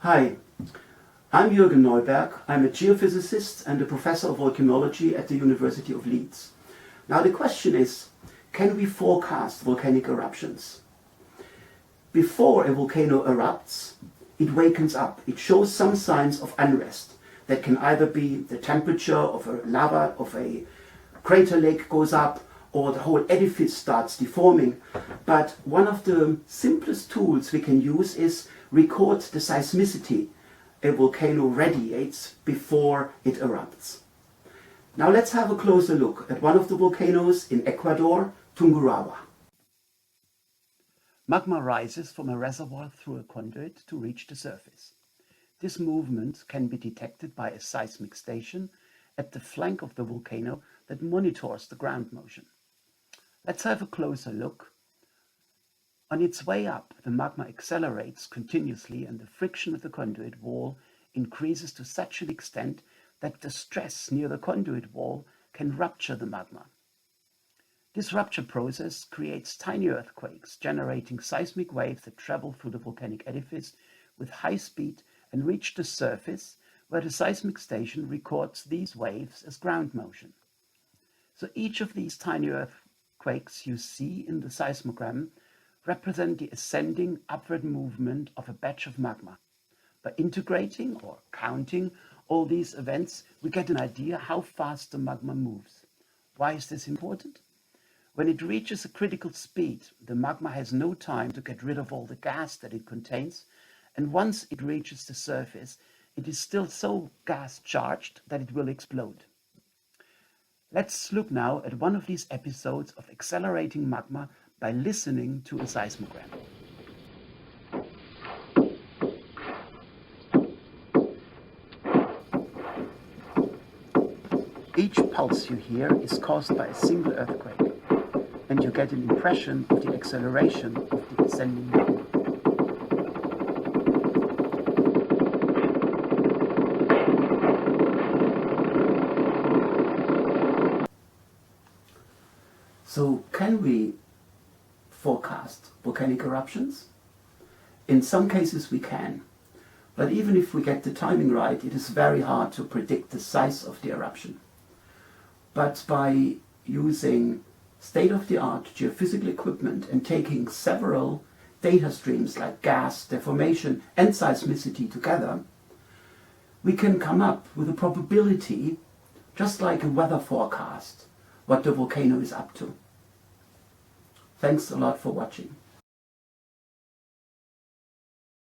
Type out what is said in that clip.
Hi, I'm Jurgen Neuberg. I'm a geophysicist and a professor of volcanology at the University of Leeds. Now the question is, can we forecast volcanic eruptions? Before a volcano erupts, it wakens up. It shows some signs of unrest. That can either be the temperature of a lava, of a crater lake goes up, or the whole edifice starts deforming. But one of the simplest tools we can use is record the seismicity a volcano radiates before it erupts. Now let's have a closer look at one of the volcanoes in Ecuador, Tungurahua. Magma rises from a reservoir through a conduit to reach the surface. This movement can be detected by a seismic station at the flank of the volcano that monitors the ground motion. Let's have a closer look. On its way up, the magma accelerates continuously and the friction of the conduit wall increases to such an extent that the stress near the conduit wall can rupture the magma. This rupture process creates tiny earthquakes, generating seismic waves that travel through the volcanic edifice with high speed and reach the surface, where the seismic station records these waves as ground motion. So each of these tiny earthquakes you see in the seismogram represent the ascending upward movement of a batch of magma. By integrating or counting all these events, we get an idea how fast the magma moves. Why is this important? When it reaches a critical speed, the magma has no time to get rid of all the gas that it contains, and once it reaches the surface, it is still so gas charged that it will explode. Let's look now at one of these episodes of accelerating magma by listening to a seismogram. Each pulse you hear is caused by a single earthquake, and you get an impression of the acceleration of the ascending magma. So can we forecast volcanic eruptions? In some cases we can, but even if we get the timing right, it is very hard to predict the size of the eruption. But by using state-of-the-art geophysical equipment and taking several data streams like gas, deformation and seismicity together, we can come up with a probability, just like a weather forecast, what the volcano is up to. Thanks a lot for watching.